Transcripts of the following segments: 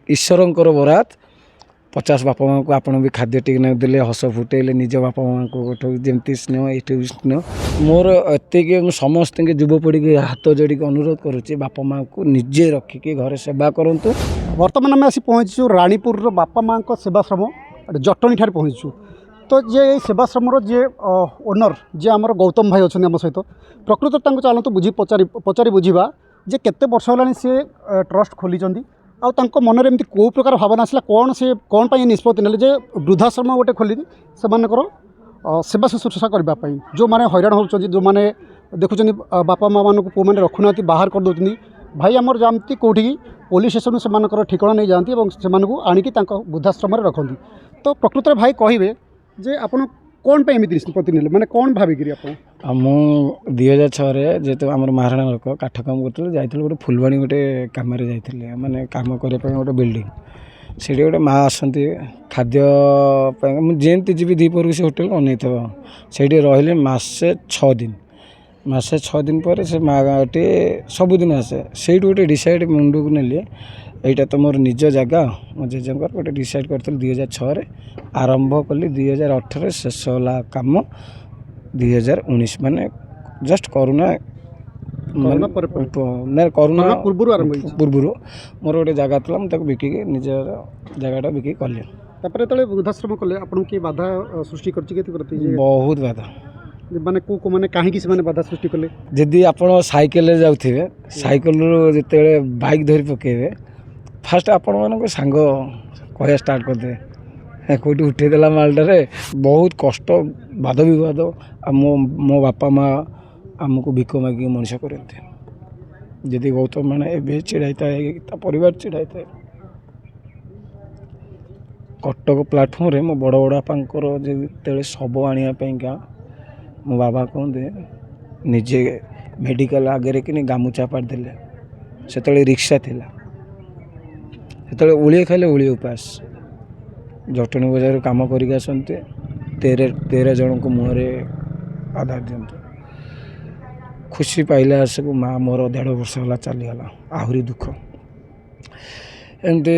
ईश्वरंकर बरात 50 बापा माँ को आपण भी खाद्य टी देले हस फुटेले निज बापा माँ को जमती स्नेह ये स्नेह मोर एतिक समस्त युवपीढ़ी के हाथ जोड़ी अनुरोध करुच्ची बापा माँ को निजे रखिकी घरे सेवा करूँ। बर्तमान आम आसी पहुँचु रानीपुर बापा माँ सेवाश्रम जटणी ठार पहुँचु। तो जे सेवाश्रम जे ओनर जे आमर गौतम भाई अच्छा आम सहित प्रकृत चलतु बुझी पचारि बुझा जे केते वर्ष होलानी से ट्रस्ट खोली आउ तांको मनरे एमती को प्रकार भावना आसला कौन से कौन पाई निष्पत्ति नेले जे वृद्धाश्रम गोटे खोली से सेवा शुश्रूषा करने जो मैंने हैरान होती जो मैंने देखुं बापा माँ मानक पुआ मैंने रखुना बाहर कर दौरान भाई आमर जाती कौटी पुलिस स्टेशन से ठिकाना नहीं जाती से आणिकी वृद्धाश्रम रखती। तो प्रकृत भाई कहे जे आपन कौन पे एमती निष्पत्ति नेले माने कौन भाविकी आप मु 2006 जेहेतु आम महाराणा लोक काठ काम करते जाइए गोटे फुलवाणी गोटे कम जाइए माने काम करने गोटे बिल्डिंग से गोटे माँ आसती खाद्य जमी जी दीपर से होटेल अनै थे से रही मसे 6 दिन मसे 6 दिन पर से माँटी सबुदिन आसे से गोटे डिसाइड मुंड को नेली यहाँ तो मोर निज जगह मो जेजेकर गोटे डिसाइड करी 2006 आरंभ कली 2018 शेष होला कम 2019 माने जस्ट करोना करोना पूर्व मोर गोटे जगह था मुझे बिकिकी निज जगह बिकी कली जो वृद्धाश्रम कले आपन की बाधा सृष्टि करती बहुत बाधा माने को माने कहीं से बाधा सृष्टि कले जदि आप साइकेल जाऊे साइकेल जिते बाइक धरी पकेबे फास्ट आपण मान सांग कह स्टार्ट करदे कौटी उठेदेला मालटारे बहुत कष्ट बाद विवाद मो बापा माँ आमको भिक मागिक मनीष करते जदि गौतम मैंने ए चिड़ाई था परिवार चिड़ाई था कटक प्लाटफर्म रे मो बड़ बड़ बापांकर जो शब आने मो बाबा कहते निजे मेडिकल आगे कि गामुचा पाड़देले से रिक्शा थिला से उड़िए खाइले उड़िए उपास जटणी बजार कम करके आसते 13 जन को मुहरे आधार दिंतु खुशी पाइले आसक माँ मोर 1.5 वर्ष है चलीगला आहरी दुख एमती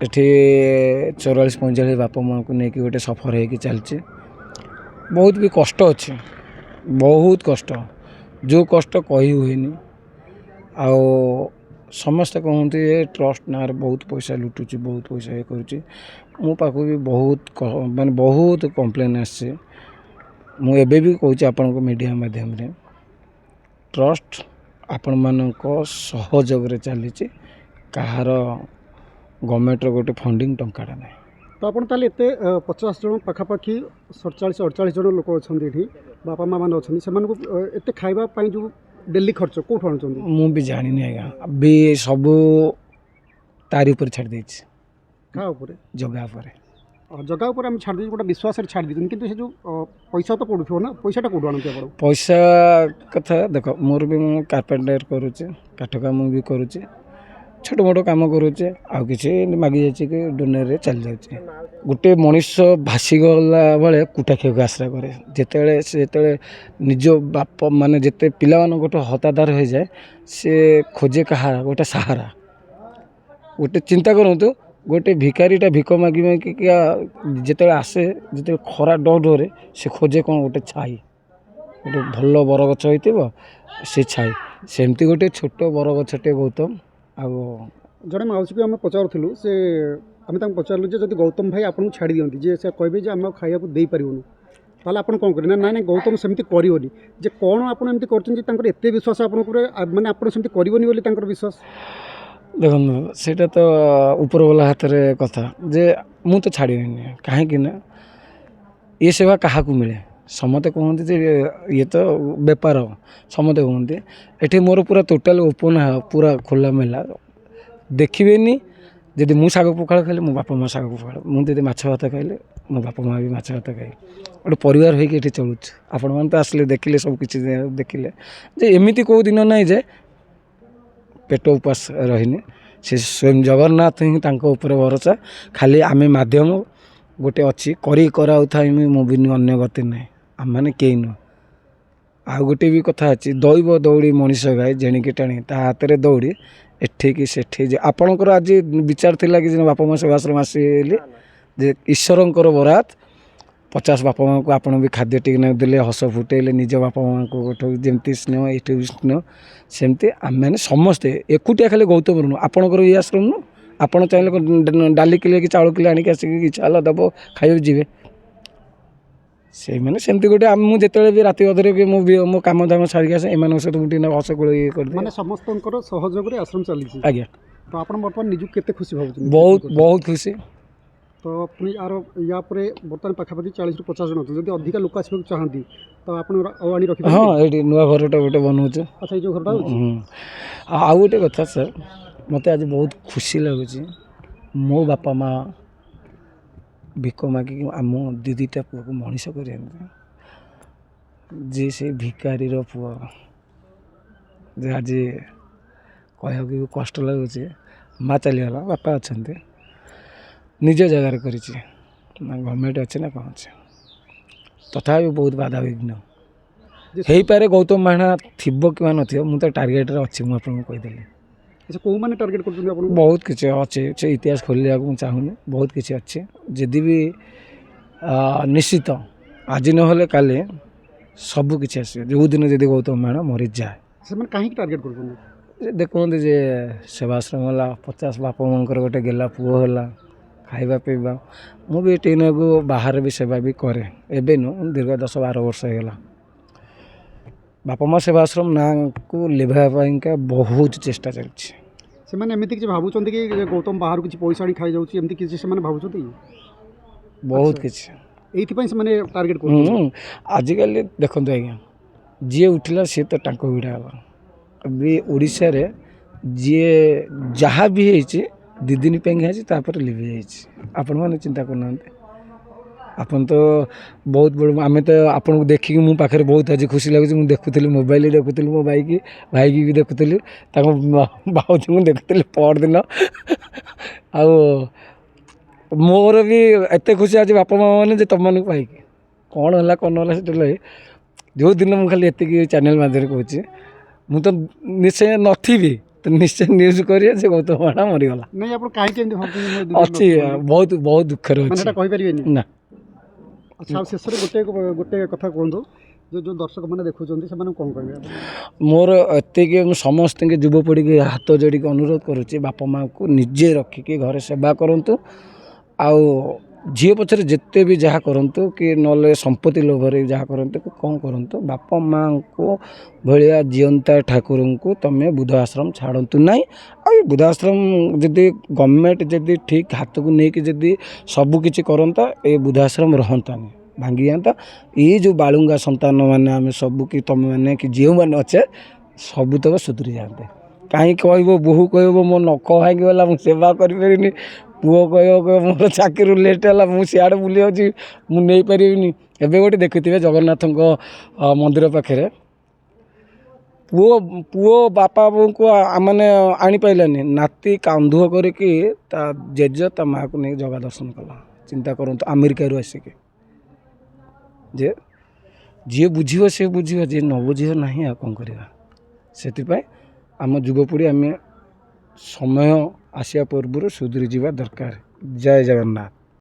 ये 44-45 बापा माँ को लेकिन गोटे सफर होगी चलचे बहुत भी कष्ट अच्छे बहुत कष्ट जो कष्ट कही हुए आओ समस्ते कहते ट्रस्ट ना बहुत पैसा लुटुची बहुत पैसा ये करुच्ची मो पाखु भी बहुत माने बहुत कंप्लेन आसे मुझे भी कहूँ आपण को मीडिया माध्यम रे ट्रस्ट आपण मानक सहयोग चली कहार गवर्नमेंट गोटे फंडिंग टंकाटा ना तो आप 50 जन पखापाखि 47-48 जन लोक अच्छा बापा माँ मैंने अच्छे से खावाई जो डेली खर्च कौट आनुंट मु भी जानी आज्ञा भी सबू तारी उपर छाड़ दे जगह जगह पर आम छाड़ गोटे विश्वास छाड़ दी कि जो पैसा तो पड़ू ना पैसाटा कौट आनते पैसा कथा देख मोर भी मु कारपेंटर करुचे काठ काम भी करुचे छोट मोट कम करुचे आउ कि मागी जाए डोनेर चली जाए गोटे मनीष भासीगला बेले कुटा खेक आश्रा कै जिते निज बाप माने जिते पिला गोटे हतादार हो जाए से खोजे कहा गोटे सहारा गोटे चिंता करूँ गोटे भिकारीटा भिक मागी मागिका जिते आसे जिते खरा डरे से खोजे कौन गोटे छाई गोटे भल बरगछ हो से छाई सेमती गोटे छोट बरगछटे गौतम आ जड़े माउसी को आम पचारूँ से आम पचारू जब गौतम भाई आपको छाड़ दिखती जे से कहे जे आम खाया दे पारूँ ताल आप कौन करें ना ना गौतम सेमती करनी जे कौन आपत करते विश्वास माने आप करनी विश्वास देखो सेटा तो ऊपर वाला हाथ रे कथा जे मु तो छाड़ी कहीं ये सेवा क्या मिले समते कहते जे ये तो बेपार समते कहते ये मोर पूरा टोटाल ओपन पूरा खोला मेला देखिए जदि मु शाग पखाड़ खाइले मो बापा माँ शाग पखाड़ मुझे माछ भात खाइले मो बापा माँ भी माछ भात खाए गोटे परिवार होगी चलुच आपण मैंने तो आसले देखिले सब किसी देखिले जे एमती कौ दिन ना जे पेट उपास रहीने से स्वयं जगन्नाथ ही ऊपर भरोसा खाली आम मध्यम गोटे अच्छी कराऊ था मो भी अन्य गति ना आम मैंने कई नुह आ गोटे भी कथा अच्छी दैव दौड़ी मनीष गाए जेणिकी टाणी ता हाथ में दौड़ी ଏଠିକି ସେଠି ଯେ ଆପଣଙ୍କର ଆଜି ବିଚାର ଥିଲା କି ଯେ ବାପା ମା ସେବାଶ୍ରମ ଆସିଲେ ଯେ ଈଶ୍ୱରଙ୍କର ବରାତ 50 ବାପା ମାଆଙ୍କୁ ଆପଣ ବି ଖାଦ୍ୟ ଟିକେ ନାକୁ ଦେଲେ ହସ ଫୁଟେଇଲେ ନିଜ ବାପା ମାଆଙ୍କୁ ଯେମିତି ସ୍ନେହ ଏଇଠି ବି ସ୍ନେହ ସେମିତି ଆମେମାନେ ସମସ୍ତେ ଏକୁଟିଆ ଖାଲି ଗୌତମ ନୁହଁ ଆପଣଙ୍କର ଇଏ ଆଶ୍ରମ ନୁହଁ ଆପଣ ଚାହିଁଲେ ଡାଲି କିଲେ କି ଚାଉଳ କିଲେ ଆଣିକି ଆସିକି ଇଚ୍ଛା ହେଲା ଦେବ ଖାଇବାକୁ ଯିବେ ସେଇମାନେ ସେମିତି ଗୋଟେ ମୁଁ ଯେତେବେଳେ ବି ରାତି ଅଧରେ କି ମୁଁ ବି ମୋ କାମ ଦାମ ସାରିକି ଆସେ ଏମାନଙ୍କ ସହିତ ମୁଁ ଟିକେ ହସ ଗୋଳ ଇଏ କରିଦିଏ ମାନେ ସମସ୍ତଙ୍କର ସହଯୋଗରେ ଆଶ୍ରମ ଚାଲିଛି। ଆଜ୍ଞା ତ ଆପଣ ବର୍ତ୍ତମାନ ନିଜକୁ କେତେ ଖୁସି ଭାବୁଛନ୍ତି? ବହୁତ ବହୁତ ଖୁସି ତ ପୁଣି ଆର ୟା ପରେ ବର୍ତ୍ତମାନ ପାଖାପାଖି 40ରୁ 50 ଜଣ ଅଛନ୍ତି। ଯଦି ଅଧିକା ଲୋକ ଆସିବାକୁ ଚାହାନ୍ତି ତ ଆପଣ ଆଉ ଆଣି ହଁ ରଖିପାରିବେ? ଏଇଠି ନୂଆ ଘରଟା ଗୋଟେ ବନଉଛୁ ଆଚ୍ଛା, ଏଇ ଯେଉଁ ଘରଟା ହେଉଛି ଆଉ ଗୋଟେ କଥା ସାର୍ ମୋତେ ଆଜି ବହୁତ ଖୁସି ଲାଗୁଛି ମୋ ବାପା ମା ଭିକ ମାଗିକି ଆମ ଦିଦିଟା ପୁଅକୁ ମଣିଷ କରିଛନ୍ତି ଯେ ସେ ଭିକାରୀର ପୁଅ ଯେ ଆଜି କହିବାକୁ ବି କଷ୍ଟ ଲାଗୁଛି ମା ଚାଲିଗଲା ବାପା ଅଛନ୍ତି ନିଜ ଜାଗାରେ କରିଛି ନା ଗଭର୍ଣ୍ଣମେଣ୍ଟ ଅଛି ନା କ'ଣ ଅଛି ତଥାପି ବହୁତ ବାଧାବିଘ୍ନ ହେଇପାରେ ଗୌତମ ମହାଣା ଥିବ କିମ୍ବା ନଥିବ ମୁଁ ତ ଟାର୍ଗେଟରେ ଅଛି ମୁଁ ଆପଣଙ୍କୁ କହିଦେଲି ଆଚ୍ଛା, କେଉଁମାନେ ଟାର୍ଗେଟ୍ କରୁଛନ୍ତି ଆପଣଙ୍କୁ? ବହୁତ କିଛି ଅଛି ସେ ଇତିହାସ ଖୋଲିବାକୁ ମୁଁ ଚାହୁଁନି ବହୁତ କିଛି ଅଛି ଯଦି ବି ନିଶ୍ଚିତ ଆଜି ନହେଲେ କାଲି ସବୁ କିଛି ଆସିବ ଯେଉଁଦିନ ଯଦି ଗୌତମ ମହାଣା ମରିଯାଏ ସେମାନେ କାହିଁକି ଟାର୍ଗେଟ୍ କରୁଛନ୍ତି? ଦେଖନ୍ତି ଯେ ସେବାଶ୍ରମ ହେଲା 50 ବାପା ମାଆଙ୍କର ଗୋଟେ ଗେଲା ପୁଅ ହେଲା ଖାଇବା ପିଇବା ମୁଁ ବି ଏଠିନାକୁ ବାହାରେ ବି ସେବା ବି କରେ ଏବେ ନୁହଁ ଦୀର୍ଘ 10-12 ବର୍ଷ ହେଇଗଲା ବାପା ମା ସେବାଶ୍ରମ ନାଁକୁ ଲିଭାଇବା ପାଇଁକା ବହୁତ ଚେଷ୍ଟା ଚାଲିଛି ସେମାନେ ଏମିତି କିଛି ଭାବୁଛନ୍ତି କି ଯେ ଗୌତମ ବାହାରୁ କିଛି ପଇସା ଆଣି ଖାଇଯାଉଛି ଏମିତି କିଛି ସେମାନେ ଭାବୁଛନ୍ତି କି? ବହୁତ କିଛି ଏଇଥିପାଇଁ ସେମାନେ ଟାର୍ଗେଟ୍ କରୁଛନ୍ତି। ଆଜିକାଲି ଦେଖନ୍ତୁ ଆଜ୍ଞା ଯିଏ ଉଠିଲା ସିଏ ତ ତାଙ୍କ ଭିଡ଼ା ହେଲା ଏବେ ଓଡ଼ିଶାରେ ଯିଏ ଯାହା ବି ହେଇଛି 2 ଦିନ ପାଇଁ ହେଇଛି ତାପରେ ଲିଭି ଯାଇଛି ଆପଣମାନେ ଚିନ୍ତା କରୁନାହାନ୍ତି ଆପଣ ତ ବହୁତ ବଡ଼ ଆମେ ତ ଆପଣଙ୍କୁ ଦେଖିକି ମୋ ପାଖରେ ବହୁତ ଆଜି ଖୁସି ଲାଗୁଛି ମୁଁ ଦେଖୁଥିଲି ମୋବାଇଲ ଦେଖୁଥିଲି ମୋ ଭାଇକି ବି ଦେଖୁଥିଲି ତାଙ୍କ ଭାଉଜଙ୍କୁ ଦେଖୁଥିଲି ପରଦିନ ଆଉ ମୋର ବି ଏତେ ଖୁସି ଆଜି ବାପା ମା ମାନେ ଯେ ତମମାନଙ୍କୁ ପାଇକି କ'ଣ ହେଲା କ'ଣ ହେଲା ସେଟା ଯେଉଁ ଦିନ ମୁଁ ଖାଲି ଏତିକି ଚ୍ୟାନେଲ୍ ମାଧ୍ୟମରେ କହୁଛି ମୁଁ ତ ନିଶ୍ଚୟ ନଥିବି ତ ନିଶ୍ଚୟ ନ୍ୟୁଜ୍ କରିବେ ଯେ ଗୌତମ ମହାଣା ମରିଗଲା ନାଇଁ, ଆପଣ କାହିଁକି ଏମିତି ଭାବୁଛନ୍ତି? ଅଛି ବହୁତ ବହୁତ ଦୁଃଖରେ ମାନେ ଅଛି ଏଟା କହିପାରିବେନି? ନା ଆଚ୍ଛା, ଆଉ ଶେଷରେ ଗୋଟେ କଥା କୁହନ୍ତୁ ଯେଉଁ ଦର୍ଶକମାନେ ଦେଖୁଛନ୍ତି ସେମାନଙ୍କୁ କ'ଣ କହିବେ ଆପଣ? ମୋର ଏତିକି ମୁଁ ସମସ୍ତଙ୍କୁ ଯୁବପିଢ଼ିକି ହାତ ଯୋଡ଼ିକି ଅନୁରୋଧ କରୁଛି ବାପା ମାଆଙ୍କୁ ନିଜେ ରଖିକି ଘରେ ସେବା କରନ୍ତୁ ଆଉ ଝିଅ ପଛରେ ଯେତେ ବି ଯାହା କରନ୍ତୁ କି ନହେଲେ ସମ୍ପତ୍ତି ଲୋଭରେ ଯାହା କରନ୍ତୁ କି କ'ଣ କରନ୍ତୁ ବାପା ମାଆଙ୍କୁ ଭଳିଆ ଜିଅନ୍ତା ଠାକୁରଙ୍କୁ ତମେ ବୃଦ୍ଧ ଆଶ୍ରମ ଛାଡ଼ନ୍ତୁ ନାହିଁ ଆଉ ଏ ବୃଦ୍ଧ ଆଶ୍ରମ ଯଦି ଗଭର୍ଣ୍ଣମେଣ୍ଟ ଯଦି ଠିକ୍ ହାତକୁ ନେଇକି ଯଦି ସବୁ କିଛି କରନ୍ତା ଏ ବୃଦ୍ଧ ଆଶ୍ରମ ରହନ୍ତାନି ଭାଙ୍ଗିଯାଆନ୍ତା ଏଇ ଯେଉଁ ବାଳୁଙ୍ଗା ସନ୍ତାନ ମାନେ ଆମେ ସବୁ କି ତମେମାନେ କି ଯେଉଁମାନେ ଅଛେ ସବୁତକ ସୁଧୁରି ଯାଆନ୍ତେ କାହିଁ କହିବ ବୋହୂ କହିବ ମୋ ନଖ ଭାଙ୍ଗିଗଲା ମୁଁ ସେବା କରିପାରିବିନି ପୁଅ କହିବ ମୋର ଚାକିରି ଲେଟ୍ ହେଲା ମୁଁ ସିଆଡ଼େ ବୁଲି ଯାଉଛି ମୁଁ ନେଇପାରିବିନି ଏବେ ଗୋଟେ ଦେଖିଥିବେ ଜଗନ୍ନାଥଙ୍କ ମନ୍ଦିର ପାଖରେ ପୁଅ ବାପା ବୋଉଙ୍କୁ ମାନେ ଆଣିପାରିଲାନି ନାତି କାନ୍ଧୁଅ କରିକି ତା ଜେଜ ତା ମାଆକୁ ନେଇ ଜଗା ଦର୍ଶନ କଲା ଚିନ୍ତା କରନ୍ତୁ ଆମେରିକାରୁ ଆସିକି ଯେ ଯିଏ ବୁଝିବ ସେ ବୁଝିବ ଯିଏ ନ ବୁଝିବ ନାହିଁ ଆଉ କ'ଣ କରିବା ସେଥିପାଇଁ ଆମ ଯୁବପିଢ଼ି ଆମେ ସମୟ ଆସିବା ପୂର୍ବରୁ ସୁଧୁରି ଯିବା ଦରକାର ଜୟ ଜଗନ୍ନାଥ।